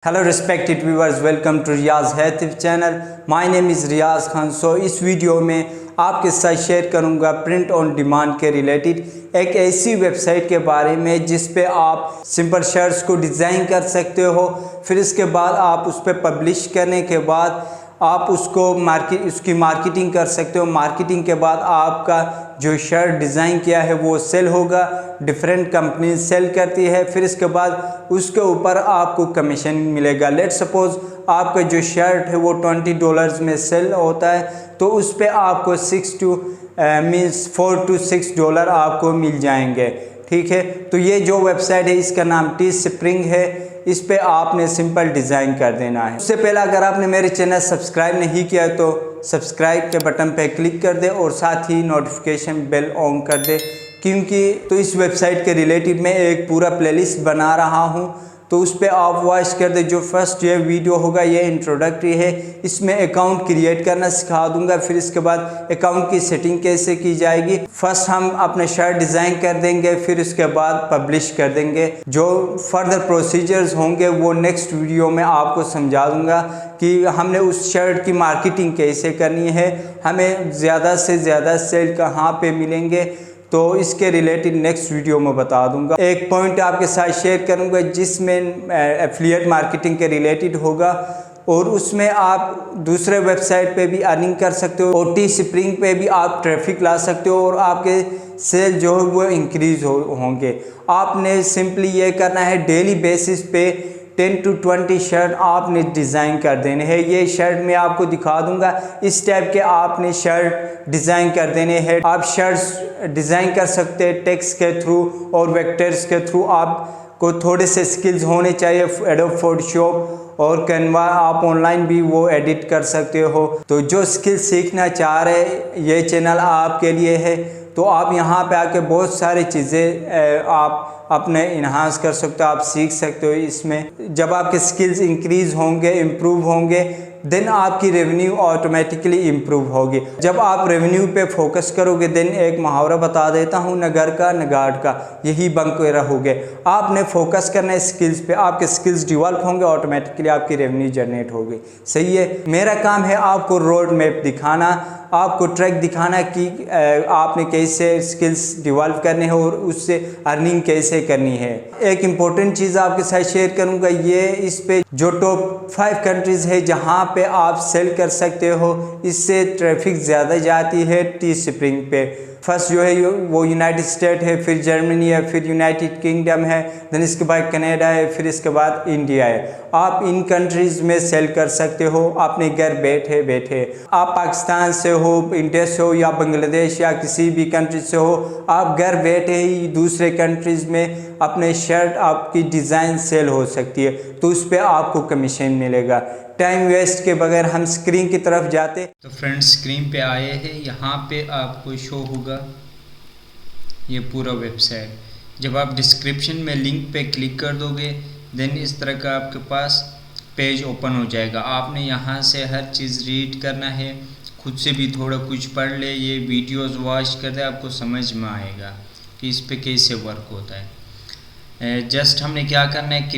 Hello respected viewers, welcome to Riyaz हैतिफ channel. My name is Riyaz Khan. इस video में आपके साथ शेयर करूंगा प्रिंट ऑन डिमांड के रिलेटेड एक ऐसी वेबसाइट के बारे में जिस पे आप सिंपल शर्ट्स को डिज़ाइन कर सकते हो। फिर इसके बाद आप उस पर पब्लिश करने के बाद आप उसकी मार्केटिंग कर सकते हो। मार्केटिंग के बाद आपका जो शर्ट डिज़ाइन किया है वो सेल होगा, डिफरेंट कंपनी सेल करती है। फिर इसके बाद उसके ऊपर आपको कमीशन मिलेगा। लेट्स सपोज आपका जो शर्ट है वो $20 में सेल होता है तो उस पर आपको 4 to 6 डॉलर आपको मिल जाएंगे। ठीक है, तो ये जो वेबसाइट है इसका नाम टीस्प्रिंग है। इस पे आपने सिंपल डिज़ाइन कर देना है। उससे पहले अगर आपने मेरे चैनल सब्सक्राइब नहीं किया तो सब्सक्राइब के बटन पे क्लिक कर दे और साथ ही नोटिफिकेशन बेल ऑन कर दे, क्योंकि तो इस वेबसाइट के रिलेटेड मैं एक पूरा प्लेलिस्ट बना रहा हूँ तो उस पर आप वॉच कर दे। जो फर्स्ट ये वीडियो होगा ये इंट्रोडक्टरी है, इसमें अकाउंट क्रिएट करना सिखा दूंगा। फिर इसके बाद अकाउंट की सेटिंग कैसे की जाएगी। फर्स्ट हम अपने शर्ट डिज़ाइन कर देंगे, फिर उसके बाद पब्लिश कर देंगे। जो फर्दर प्रोसीजर्स होंगे वो नेक्स्ट वीडियो में आपको समझा दूंगा कि हमने उस शर्ट की मार्केटिंग कैसे करनी है, हमें ज़्यादा से ज़्यादा सेल कहाँ पे मिलेंगे, तो इसके रिलेटेड नेक्स्ट वीडियो में बता दूंगा। एक पॉइंट आपके साथ शेयर करूंगा जिसमें एफिलिएट मार्केटिंग के रिलेटेड होगा और उसमें आप दूसरे वेबसाइट पे भी अर्निंग कर सकते हो और टीस्प्रिंग पे भी आप ट्रैफिक ला सकते हो और आपके सेल जो है वो इंक्रीज होंगे। आपने सिंपली ये करना है, डेली बेसिस पे 10 to 20 शर्ट आपने डिज़ाइन कर देने हैं। ये शर्ट मैं आपको दिखा दूंगा, इस टाइप के आपने शर्ट डिज़ाइन कर देने हैं। आप शर्ट्स डिज़ाइन कर सकते हैं टेक्स्ट के थ्रू और वेक्टर्स के थ्रू। आपको थोड़े से स्किल्स होने चाहिए, एडोब फोटोशॉप और कैनवा, आप ऑनलाइन भी वो एडिट कर सकते हो। तो जो स्किल सीखना चाह रहे ये चैनल आपके लिए है। तो आप यहाँ पे आके बहुत सारी चीज़ें आप अपने इन्हांस कर सकते हो, आप सीख सकते हो इसमें। जब आपके स्किल्स इंक्रीज होंगे, इम्प्रूव होंगे, देन आपकी रेवेन्यू ऑटोमेटिकली इम्प्रूव होगी। जब आप रेवेन्यू पे फोकस करोगे, देन एक मुहावरा बता देता हूँ, न घर का न गार्ड का, यही बन के रहोगे। आपने फोकस करना है स्किल्स पे, आपके स्किल्स डेवलप होंगे, ऑटोमेटिकली आपकी रेवेन्यू जनरेट होगी। सही है, मेरा काम है आपको रोड मैप दिखाना, आपको ट्रैक दिखाना कि आपने कैसे स्किल्स डेवलप करने हैं और उससे अर्निंग कैसे करनी है। एक इम्पोर्टेंट चीज़ आपके साथ शेयर करूंगा, ये इस पे जो टॉप 5 कंट्रीज़ है जहां पे आप सेल कर सकते हो, इससे ट्रैफिक ज़्यादा जाती है टीस्प्रिंग पे। फर्स्ट जो है वो यूनाइटेड स्टेट है, फिर जर्मनी है, फिर यूनाइटेड किंगडम है, देन इसके बाद कनाडा है, फिर इसके बाद इंडिया है। आप इन कंट्रीज़ में सेल कर सकते हो अपने घर बैठे बैठे। आप पाकिस्तान से हो, इंडिया से हो या बांग्लादेश या किसी भी कंट्री से हो, आप घर बैठे ही दूसरे कंट्रीज़ में अपने शर्ट आपकी डिज़ाइन सेल हो सकती है, तो उस पर आपको कमीशन मिलेगा। टाइम वेस्ट के बगैर हम स्क्रीन की तरफ जाते। तो फ्रेंड्स स्क्रीन पे आए हैं, यहाँ पे आपको शो होगा ये पूरा वेबसाइट। जब आप डिस्क्रिप्शन में लिंक पे क्लिक कर दोगे देन इस तरह का आपके पास पेज ओपन हो जाएगा। आपने यहाँ से हर चीज़ रीड करना है, खुद से भी थोड़ा कुछ पढ़ ले, ये वीडियोस वॉच कर दे, आपको समझ में आएगा कि इस पे कैसे वर्क होता है। जस्ट हमने क्या करना है,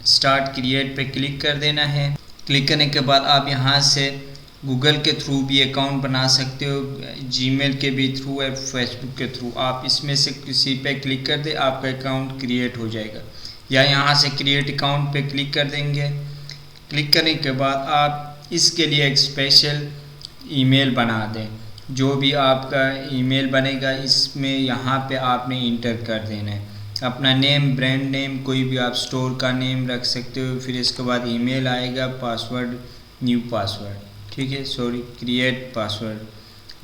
स्टार्ट क्रिएट पे क्लिक कर देना है। क्लिक करने के बाद आप यहाँ से गूगल के थ्रू भी अकाउंट बना सकते हो, जीमेल के भी थ्रू है, फेसबुक के थ्रू। आप इसमें से किसी पे क्लिक कर दे, आपका अकाउंट क्रिएट हो जाएगा। या यहाँ से क्रिएट अकाउंट पे क्लिक कर देंगे। क्लिक करने के बाद आप इसके लिए एक स्पेशल ईमेल बना दें। जो भी आपका ईमेल बनेगा इसमें यहाँ पे आपने इंटर कर देना है अपना नेम, ब्रांड नेम, कोई भी आप स्टोर का नेम रख सकते हो। फिर इसके बाद ईमेल आएगा, पासवर्ड, न्यू पासवर्ड, ठीक है, क्रिएट पासवर्ड।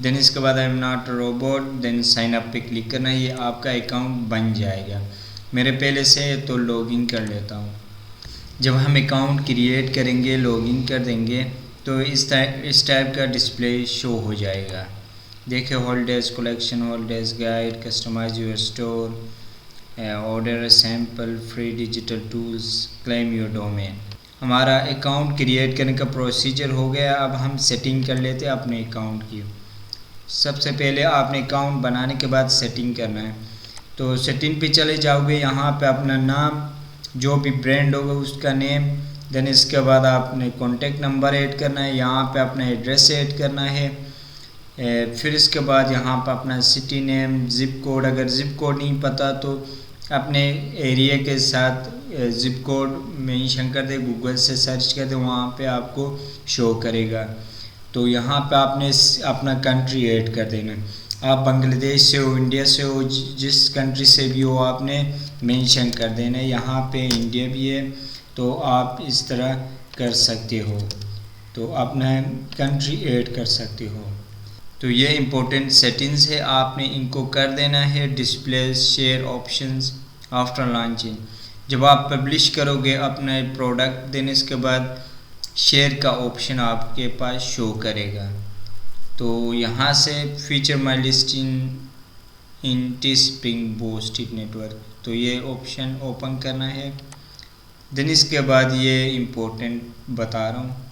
देन इसके बाद I am not robot, then sign up पे क्लिक करना है, ये आपका अकाउंट बन जाएगा। मेरे पहले से है तो लॉगिन कर लेता हूँ। जब हम अकाउंट क्रिएट करेंगे, लॉगिन कर देंगे तो इस टाइप का डिस्प्ले शो हो जाएगा। देखिए, holidays collection, holidays guide, customise your store, order sample, free digital tools, claim your domain. हमारा अकाउंट क्रिएट करने का प्रोसीजर हो गया। अब हम सेटिंग कर लेते हैं अपने अकाउंट की। सबसे पहले आपने अकाउंट बनाने के बाद सेटिंग करना है, तो सेटिंग पे चले जाओगे। यहाँ पे अपना नाम जो भी ब्रांड होगा उसका नेम। देन इसके बाद आपने कॉन्टेक्ट नंबर ऐड करना है, यहाँ पे अपना एड्रेस ऐड करना है। फिर इसके बाद यहाँ पर अपना सिटी नेम, ज़िप कोड, अगर ज़िप कोड नहीं पता तो अपने एरिया के साथ ज़िप कोड मेंशन कर दे, गूगल से सर्च कर दे, वहाँ पे आपको शो करेगा। तो यहाँ पे आपने अपना कंट्री ऐड कर देना। आप बांग्लादेश से हो, इंडिया से हो, जिस कंट्री से भी हो आपने मेंशन कर देना है। यहाँ पे इंडिया भी है तो आप इस तरह कर सकते हो, तो अपना कंट्री ऐड कर सकते हो। तो ये इम्पोर्टेंट सेटिंग्स है, आपने इनको कर देना है। Display share options after launching, जब आप पब्लिश करोगे अपना प्रोडक्ट, देन इसके बाद शेयर का ऑप्शन आपके पास शो करेगा। तो यहाँ से feature my listing in Teespring boosted network, तो ये ऑप्शन ओपन करना है। देन इसके बाद ये इम्पोर्टेंट बता रहा हूँ,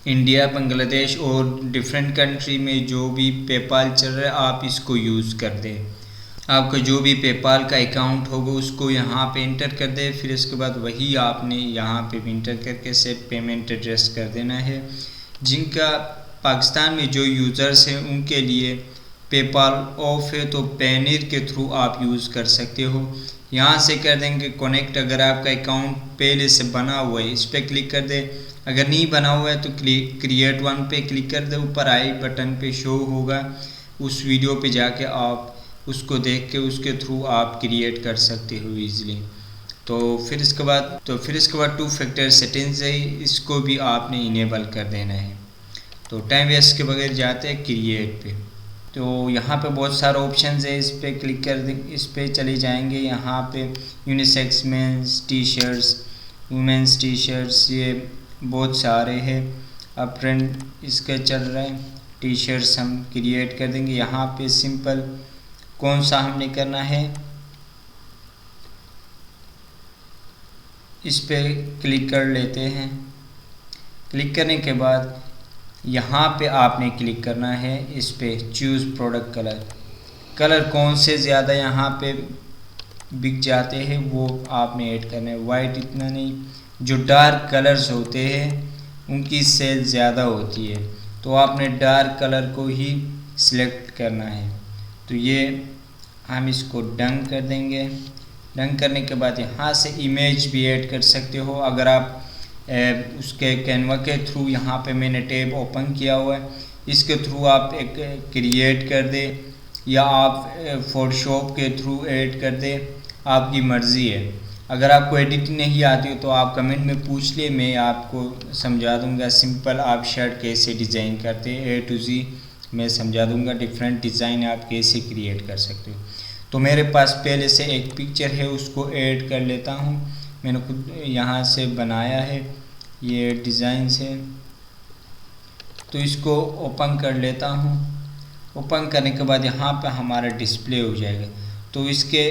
इंडिया, बांग्लादेश और डिफरेंट कंट्री में जो भी पेपाल चल रहा है आप इसको यूज़ कर दें। आपका जो भी पेपाल का अकाउंट होगा उसको यहाँ पे इंटर कर दे। फिर इसके बाद वही आपने यहाँ पे भी इंटर करके सेट पेमेंट एड्रेस कर देना है। जिनका पाकिस्तान में जो यूज़र्स हैं उनके लिए पेपाल ऑफ है तो पेनीर के थ्रू आप यूज़ कर सकते हो। यहाँ से कर देंगे कनेक्ट। अगर आपका अकाउंट पहले से बना हुआ है इस पर क्लिक कर दे, अगर नहीं बना हुआ है तो क्रिएट वन पे क्लिक कर दे, ऊपर आई बटन पे शो होगा, उस वीडियो पे जाके आप उसको देख के उसके थ्रू आप क्रिएट कर सकते हो इजीली। तो फिर इसके बाद टू फैक्टर सेटिंग्स है, इसको भी आपने इनेबल कर देना है। तो टाइम वेस्ट के बगैर जाते हैं क्रिएट पे। तो यहाँ पे बहुत सारे ऑप्शंस है, इस पर क्लिक कर दे, इस पर चले जाएंगे। यहाँ पे unisex mains T shirts, women's T shirts, ये बहुत सारे हैं। अब ट्रेंड इसका चल रहा है, टी शर्ट्स हम क्रिएट कर देंगे। यहाँ पे सिंपल कौन सा हमने करना है इस पे क्लिक कर लेते हैं। क्लिक करने के बाद यहाँ पे आपने क्लिक करना है इस पे चूज़ प्रोडक्ट कलर कौन से ज़्यादा यहाँ पे बिक जाते हैं वो आपने ऐड करना है। वाइट इतना नहीं, जो डार्क कलर्स होते हैं उनकी सेल ज़्यादा होती है, तो आपने डार्क कलर को ही सिलेक्ट करना है। तो ये हम इसको डन कर देंगे। डन करने के बाद यहाँ से इमेज भी ऐड कर सकते हो। अगर आप उसके कैनवा के थ्रू, यहाँ पे मैंने टैब ओपन किया हुआ है, इसके थ्रू आप एक क्रिएट कर दे या आप फोटोशॉप के थ्रू ऐड कर दे, आपकी मर्ज़ी है। अगर आपको एडिटिंग नहीं आती हो तो आप कमेंट में पूछ ले, मैं आपको समझा दूंगा। सिंपल आप शर्ट कैसे डिज़ाइन करते हैं A to Z मैं समझा दूंगा। डिफरेंट डिज़ाइन आप कैसे क्रिएट कर सकते हो। तो मेरे पास पहले से एक पिक्चर है, उसको ऐड कर लेता हूँ। मैंने खुद यहाँ से बनाया है, ये डिज़ाइन से, तो इसको ओपन कर लेता हूँ। ओपन करने के बाद यहाँ पे हमारा डिस्प्ले हो जाएगा। तो इसके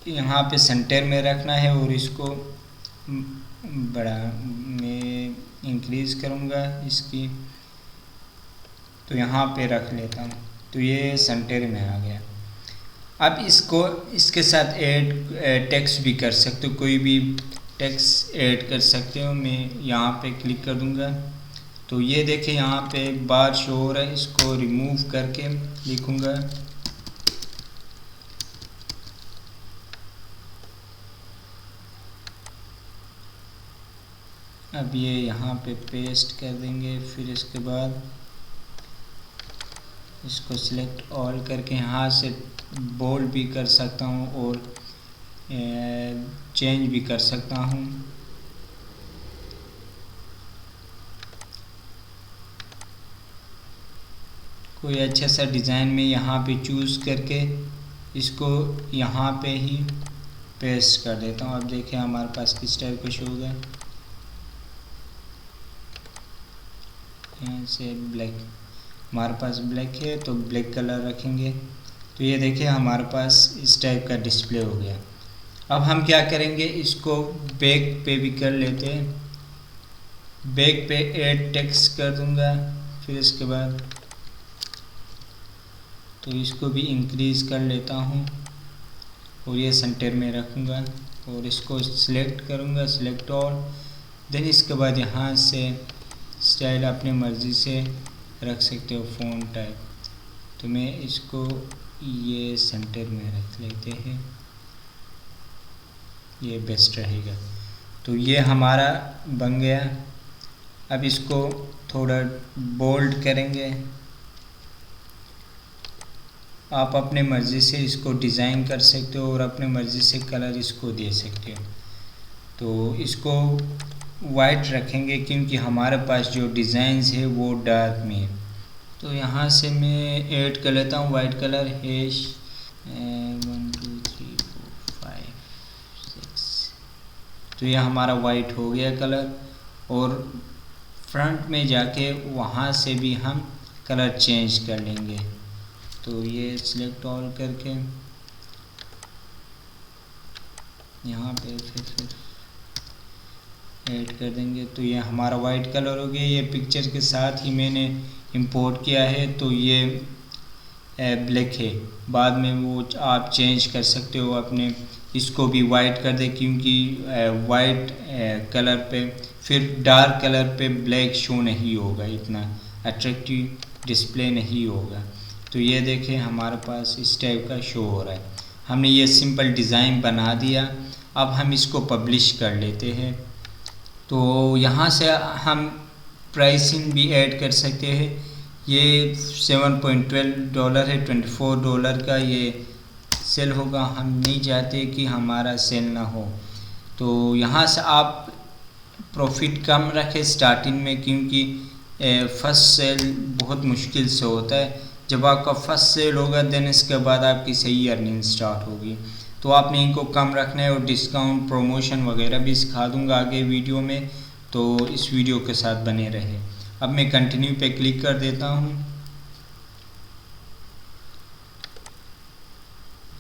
यहाँ पे सेंटर में रखना है और इसको बड़ा मैं इंक्रीज़ करूँगा इसकी, तो यहाँ पे रख लेता हूँ। तो ये सेंटर में आ गया। अब इसको इसके साथ ऐड टेक्स्ट भी कर सकते हो, कोई भी टेक्स्ट ऐड कर सकते हो। मैं यहाँ पे क्लिक कर दूँगा तो ये देखें यहाँ पे बार शो हो रहा है, इसको रिमूव करके लिखूँगा अब ये यहाँ पे पेस्ट कर देंगे। फिर इसके बाद इसको सिलेक्ट ऑल करके यहाँ से बोल्ड भी कर सकता हूँ और चेंज भी कर सकता हूँ। कोई अच्छा सा डिज़ाइन में यहाँ पे चूज़ करके इसको यहाँ पे ही पेस्ट कर देता हूँ। अब देखें हमारे पास किस टाइप का शो होगा। यहाँ से ब्लैक, हमारे पास ब्लैक है तो ब्लैक कलर रखेंगे। तो ये देखिए हमारे पास इस टाइप का डिस्प्ले हो गया। अब हम क्या करेंगे, इसको बैक पे भी कर लेते हैं। बैक पे ऐड टेक्स्ट कर दूंगा। फिर इसके बाद तो इसको भी इंक्रीज़ कर लेता हूँ और ये सेंटर में रखूँगा। और इसको सिलेक्ट करूँगा, सिलेक्ट ऑल। देन इसके बाद यहाँ से स्टाइल अपनी मर्ज़ी से रख सकते हो, फ़ॉन्ट टाइप। तो मैं इसको ये सेंटर में रख लेते हैं, ये बेस्ट रहेगा। तो ये हमारा बन गया। अब इसको थोड़ा बोल्ड करेंगे। आप अपने मर्ज़ी से इसको डिज़ाइन कर सकते हो और अपने मर्ज़ी से कलर इसको दे सकते हो। तो इसको वाइट रखेंगे क्योंकि हमारे पास जो डिज़ाइंस है वो डार्क में है। तो यहाँ से मैं ऐड कर लेता हूँ वाइट कलर, हैश 1 2 3 4 5 6। तो ये हमारा वाइट हो गया कलर। और फ्रंट में जाके वहाँ से भी हम कलर चेंज कर लेंगे। तो ये सिलेक्ट ऑल करके यहाँ पे फिर ऐड कर देंगे। तो ये हमारा वाइट कलर हो गया। ये पिक्चर के साथ ही मैंने इंपोर्ट किया है, तो ये ब्लैक है। बाद में वो आप चेंज कर सकते हो अपने, इसको भी वाइट कर दे क्योंकि वाइट कलर पे फिर डार्क कलर पे ब्लैक शो नहीं होगा, इतना अट्रैक्टिव डिस्प्ले नहीं होगा। तो ये देखें हमारे पास इस टाइप का शो हो रहा है। हमने ये सिंपल डिज़ाइन बना दिया। अब हम इसको पब्लिश कर लेते हैं। तो यहाँ से हम प्राइसिंग भी ऐड कर सकते हैं। ये $7.12 है, $24 का ये सेल होगा। हम नहीं चाहते कि हमारा सेल ना हो, तो यहाँ से आप प्रॉफिट कम रखें स्टार्टिंग में, क्योंकि फर्स्ट सेल बहुत मुश्किल से होता है। जब आपका फर्स्ट सेल होगा देन इसके बाद आपकी सही अर्निंग स्टार्ट होगी। तो आपने इनको कम रखना है। और डिस्काउंट प्रमोशन वगैरह भी सिखा दूंगा आगे वीडियो में, तो इस वीडियो के साथ बने रहे। अब मैं कंटिन्यू पे क्लिक कर देता हूँ।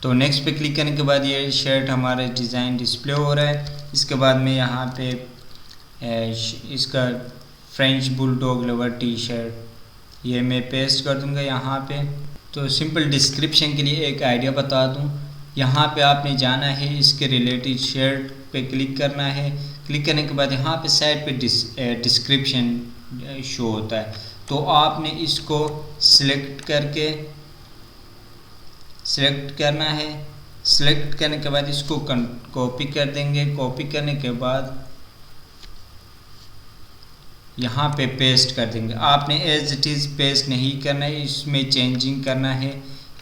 तो नेक्स्ट पे क्लिक करने के बाद ये शर्ट हमारा डिज़ाइन डिस्प्ले हो रहा है। इसके बाद मैं यहाँ पे इसका French bulldog lover T shirt ये मैं पेस्ट कर दूंगा यहाँ पे। तो सिंपल डिस्क्रिप्शन के लिए एक आइडिया बता दूँ, यहाँ पे आपने जाना है, इसके रिलेटेड शर्ट पे क्लिक करना है। क्लिक करने के बाद यहाँ पे साइड पे डिस्क्रिप्शन शो होता है। तो आपने इसको सिलेक्ट करना है। सिलेक्ट करने के बाद इसको कॉपी कर देंगे। कॉपी करने के बाद यहाँ पे पेस्ट कर देंगे। आपने एज इट इज़ पेस्ट नहीं करना है, इसमें चेंजिंग करना है।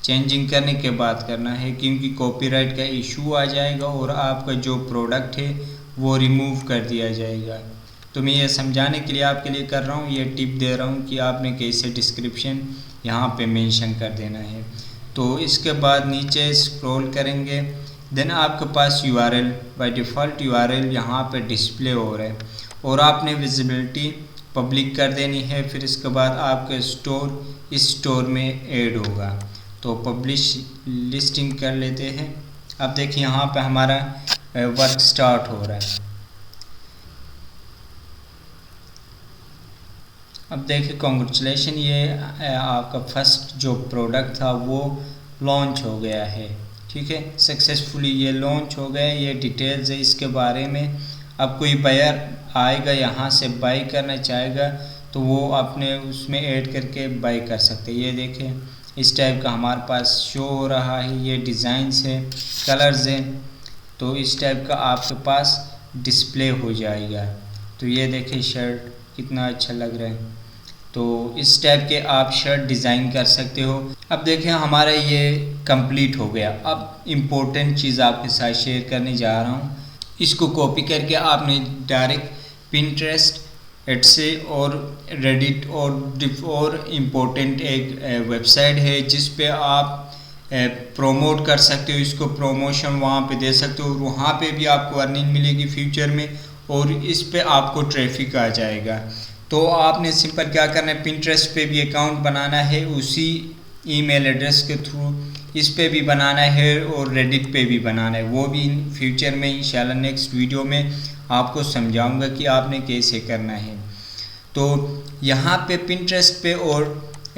चेंजिंग करने के बाद करना है, क्योंकि कॉपीराइट का इशू आ जाएगा और आपका जो प्रोडक्ट है वो रिमूव कर दिया जाएगा। तो मैं ये समझाने के लिए आपके लिए कर रहा हूँ, ये टिप दे रहा हूँ कि आपने कैसे डिस्क्रिप्शन यहाँ पे मेंशन कर देना है। तो इसके बाद नीचे स्क्रॉल करेंगे, देन आपके पास URL बाय डिफ़ॉल्ट URL यहाँ पे डिस्प्ले हो रहा है और आपने विजिबिलिटी पब्लिक कर देनी है। फिर इसके बाद आपका स्टोर इस स्टोर में ऐड होगा। तो पब्लिश लिस्टिंग कर लेते हैं। अब देखिए यहाँ पे हमारा वर्क स्टार्ट हो रहा है। अब देखिए कॉन्ग्रेचुलेशन, ये आपका फर्स्ट जो प्रोडक्ट था वो लॉन्च हो गया है। ठीक है, सक्सेसफुली ये लॉन्च हो गया। ये डिटेल्स है इसके बारे में। अब कोई बायर आएगा यहाँ से बाई करना चाहेगा तो वो अपने उसमें ऐड करके बाई कर सकते हैं। ये देखें इस टाइप का हमारे पास शो हो रहा है। ये डिज़ाइंस है, कलर्स हैं, तो इस टाइप का आपके पास डिस्प्ले हो जाएगा। तो ये देखें शर्ट कितना अच्छा लग रहा है। तो इस टाइप के आप शर्ट डिज़ाइन कर सकते हो। अब देखें हमारा ये कंप्लीट हो गया। अब इम्पोर्टेंट चीज़ आपके साथ शेयर करने जा रहा हूँ। इसको कॉपी करके आपने डायरेक्ट पिंटरेस्ट, एटसे और रेडिट और इम्पोर्टेंट एक वेबसाइट है जिस पे आप प्रोमोट कर सकते हो। इसको प्रमोशन वहाँ पे दे सकते हो और वहाँ पे भी आपको अर्निंग मिलेगी फ्यूचर में और इस पे आपको ट्रैफिक आ जाएगा। तो आपने सिंपल क्या करना है, पिंटरेस्ट पे भी अकाउंट बनाना है उसी ईमेल एड्रेस के थ्रू, इस पे भी बनाना है और रेडिट पे भी बनाना है। वो भी फ्यूचर में इंशाल्लाह नेक्स्ट वीडियो में आपको समझाऊंगा कि आपने कैसे करना है। तो यहाँ पे पिंटरेस्ट पे और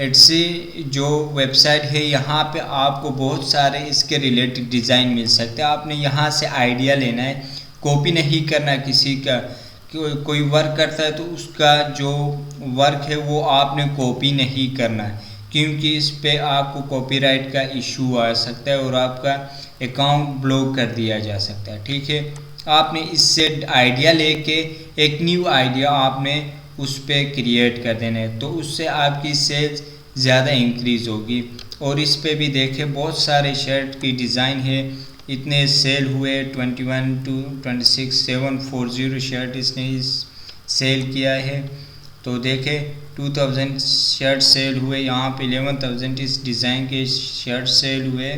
एडसी जो वेबसाइट है यहाँ पे आपको बहुत सारे इसके रिलेटेड डिज़ाइन मिल सकते हैं। आपने यहाँ से आइडिया लेना है, कॉपी नहीं करना किसी का। कोई वर्क करता है तो उसका जो वर्क है वो आपने कॉपी नहीं करना है, क्योंकि इस पे आपको कॉपीराइट का इशू आ सकता है और आपका अकाउंट ब्लॉक कर दिया जा सकता है। ठीक है, आपने इससे आइडिया लेके एक न्यू आइडिया आपने उस पे क्रिएट कर देना है, तो उससे आपकी सेल्स ज़्यादा इंक्रीज़ होगी। और इस पे भी देखें बहुत सारे शर्ट की डिज़ाइन है, इतने सेल हुए 21 to 26 740 शर्ट इसने सेल किया है। तो देखें 2000 शर्ट सेल हुए, यहाँ पे 11,000 इस डिज़ाइन के शर्ट सेल हुए।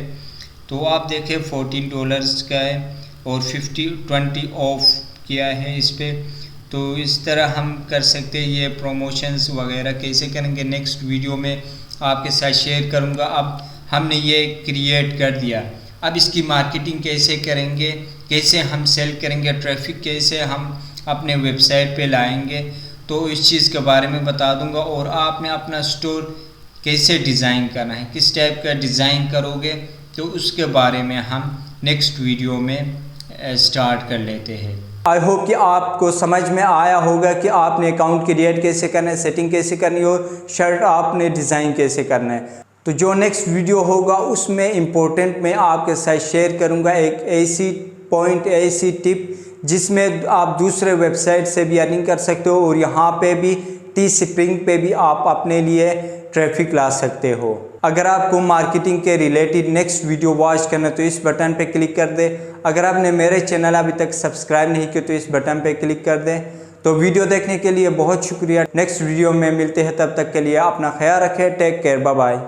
तो आप देखें $14 का है और 20 ऑफ किया है इस पे। तो इस तरह हम कर सकते हैं। ये प्रमोशंस वगैरह कैसे करेंगे नेक्स्ट वीडियो में आपके साथ शेयर करूँगा। अब हमने ये क्रिएट कर दिया, अब इसकी मार्केटिंग कैसे करेंगे, कैसे हम सेल करेंगे, ट्रैफिक कैसे हम अपने वेबसाइट पे लाएंगे, तो इस चीज़ के बारे में बता दूंगा। और आपने अपना स्टोर कैसे डिज़ाइन करना है, किस टाइप का डिज़ाइन करोगे, तो उसके बारे में हम नेक्स्ट वीडियो में स्टार्ट कर लेते हैं। आई होप कि आपको समझ में आया होगा कि आपने अकाउंट क्रिएट कैसे करना है, सेटिंग कैसे करनी है और शर्ट आपने डिज़ाइन कैसे करना है। तो जो नेक्स्ट वीडियो होगा उसमें इम्पोर्टेंट मैं आपके साथ शेयर करूंगा एक ऐसी टिप जिसमें आप दूसरे वेबसाइट से भी अर्निंग कर सकते हो और यहाँ पे भी टीस्प्रिंग पे भी आप अपने लिए ट्रैफिक ला सकते हो। अगर आपको मार्केटिंग के रिलेटेड नेक्स्ट वीडियो वॉच करना है तो इस बटन पे क्लिक कर दे। अगर आपने मेरे चैनल अभी तक सब्सक्राइब नहीं किया तो इस बटन पे क्लिक कर दें। तो वीडियो देखने के लिए बहुत शुक्रिया। नेक्स्ट वीडियो में मिलते हैं, तब तक के लिए अपना ख्याल रखें। Take care, bye bye.